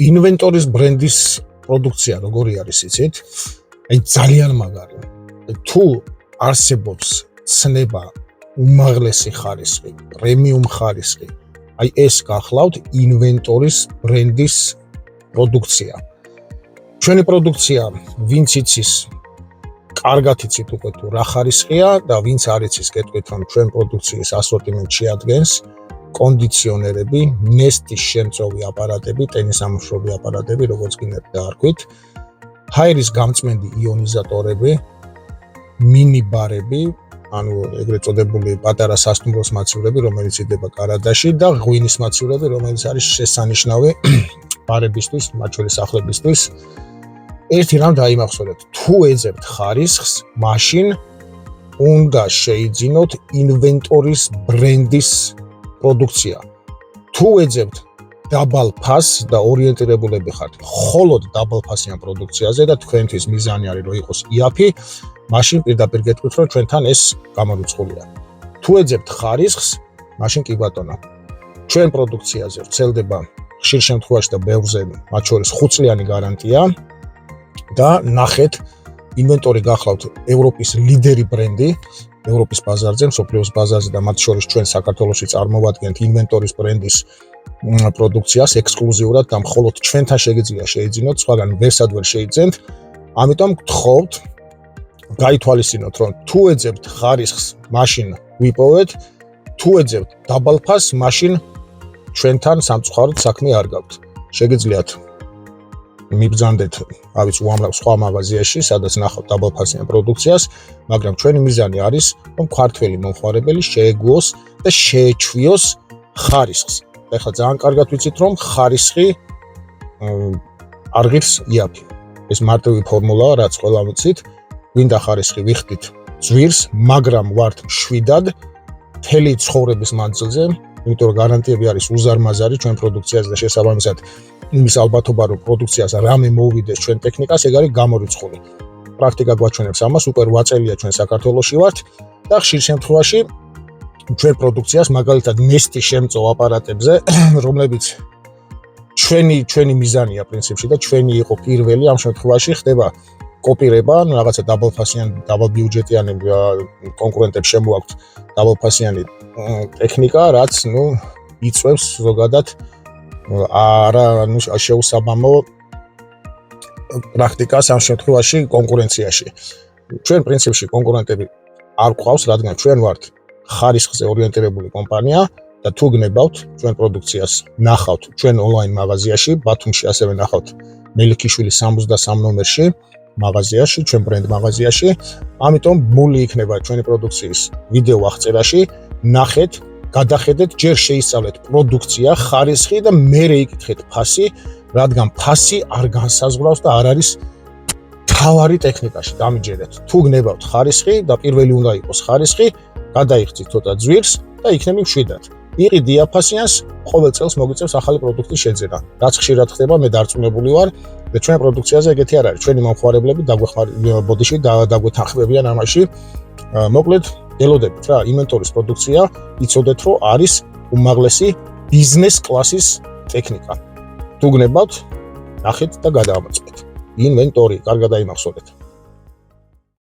ინვენტორის ბრენდის პროდუქცია როგორი არის იცით? აი ძალიან მაგარი. თუ არსებობს ცნება უმაღლესი ხარისხი, პრემიუმ ხარისხი, აი ეს გახლავთ ინვენტორის ბრენდის პროდუქცია. ჩვენი პროდუქცია ვინც იცის კარგად იცით უკვე თუ რა ხარისხია და ვინც არ იცის გეტყვით რომ ჩვენ პროდუქციის ასორტიმენტში ადგენს კონდიციონერები, ნესტის შემწოვი აპარატები, ტენისამოშრობი აპარატები, როგორც გინდათ დაარქვით, ჰაერის გამწმენდი იონიზატორები, მინი ბარები, ანუ ეგრეთ წოდებული პატარა სასტუმროს მაცევრები, რომელიც იდება გარადაში და ღვინის მაცევრები, რომელიც არის შესანიშნავი ბარებისთვის, მათ შორის სახლებისთვის. ერთი რამ დაიმახსოვრეთ, თუ ეძებთ ხარისხს, მაშინ უნდა შეიძინოთ ინვენტორის ბრენდის პროდუქცია. თუ ეძებთ დაბალ ფასს და ორიენტირებულები ხართ მხოლოდ დაბალფასიან პროდუქციაზე და თქვენთვის მიზანი არის რომ იყოს იაფი, მაშინ პირდაპირ გეტყვით რომ ჩვენთან ეს გამორიცხულია. თუ ეძებთ ხარისხს, მაშინ კი ბატონო, ჩვენ პროდუქციაზე ვრცელდება ხშირ შემთხვევაში და ბევრზე, მათ შორის 5 წლიანი გარანტია და ნახეთ, ინვენტორი გახლავთ ევროპის ლიდერი ბრენდი, ევროპის ბაზარზე, მსოფლიოს ბაზარზე და მათ შორის ჩვენ საქართველოში წარმოვადგენთ ინვენტორის ბრენდის პროდუქციას ექსკლუზიურად და მხოლოდ ჩვენთან შეგიძლია შეიძინოთ, სხვაგან ვერსად ვერ შეიძენთ. ამიტომ გთხოვთ, გაითვალისწინოთ, რომ თუ ეძებთ ხარისხს, მაშინ ვიპოვეთ, თუ ეძებთ დაბალ ფასს, მაშინ ჩვენთან სამწუხაროდ საქმე არ გაქვთ. შეგიძლიათ მიბრძანდეთ, უამრავ სხვა მაღაზიაში, სადაც ნახავთ დაბალფასიან პროდუქციას, მაგრამ ჩვენი მიზანი არის, რომ ქართველი მომხმარებელი შეეგუოს და შეეჩვიოს ხარისხს. ეხლა ძალიან კარგად ვიცით, რომ ხარისხი არ ღირს იაფი. ეს მარტივი ფორმულაა, რაც ყველა ვიცით. გვინდა ხარისხი ვიხდით ძვირს, მაგრამ ვართ მშვიდად მთელი ცხოვრების მანძილზე, იმიტომ რომ გარანტიები არის უზარმაზარი ჩვენ პროდუქციაზე და შესაბამისად იმის ალბათობა, რომ პროდუქციას რამე მოუვიდეს ჩვენ ტექნიკას, ეგ არის გამორიცხული. პრაქტიკა გვაჩვენებს ამას, უკვე 8 წელია ჩვენ საქართველოში ვართ და ხშირ შემთხვევაში ჩვენ პროდუქციას მაგალითად ნესტის შემწოვ აპარატებზე, რომლებიც ჩვენი მიზანია პრინციპში და ჩვენი იყო პირველი ამ შემთხვევაში ხდება კოპირება, რაღაცა დაბალფასიანი, დაბალბიუჯეტიანი კონკურენტებს შემოაქვთ დაბალფასიანი ტექნიკა, რაც იწვევს ზოგადად შეუსაბამო პრაქტიკას ამ შემთხვევაში კონკურენციაში. ჩვენ პრინციპში კონკურენტები არ გვყავს, რადგან ჩვენ ვართ ხარისხზე ორიენტირებული კომპანია და თუ გნებავთ ჩვენ პროდუქციას ნახავთ ჩვენ ონლაინ მაღაზიაში, ბათუმში ასევე ნახავთ მელიქიშვილის 63 ნომერში მაღაზიაში, ჩვენ ბრენდ მაღაზიაში. ამიტომ მული იქნება ჩვენი პროდუქციის ვიდეო აღწერაში, ნახეთ, გადახედეთ, ჯერ შეისწავლეთ პროდუქცია, ხარისხი და მერე იკითხეთ ფასი, რადგან ფასი არ განსაზღვრავს და არ არის თავარი ტექნიკაში. დამიჯერეთ, თუ გნებავთ ხარისხი და პირველი უნდა იყოს ხარისხი, გადაიხდით ცოტა ძვირს და იქნები მშვიდად. იყი დიაფასიანს, ყოველ წელს მოგიწევს ახალი პროდუქტის შეძენა. რაც ხშირად ხდება, მე დარწმუნებული ვარ და ჩვენ პროდუქციაზე ეგეთი არ არის. ჩვენი მომხმარებლები ბოდიში დაგვეთანხმებიან ამაში. მოკლედ, ელოდებით რა, ინვენტორის პროდუქცია, იცოდეთ, რომ არის უმაღლესი ბიზნეს კლასის ტექნიკა. თუ გნებავთ, ნახეთ და გადაამოწმეთ. ინვენტორი, კარგად დაიმახსოვრეთ.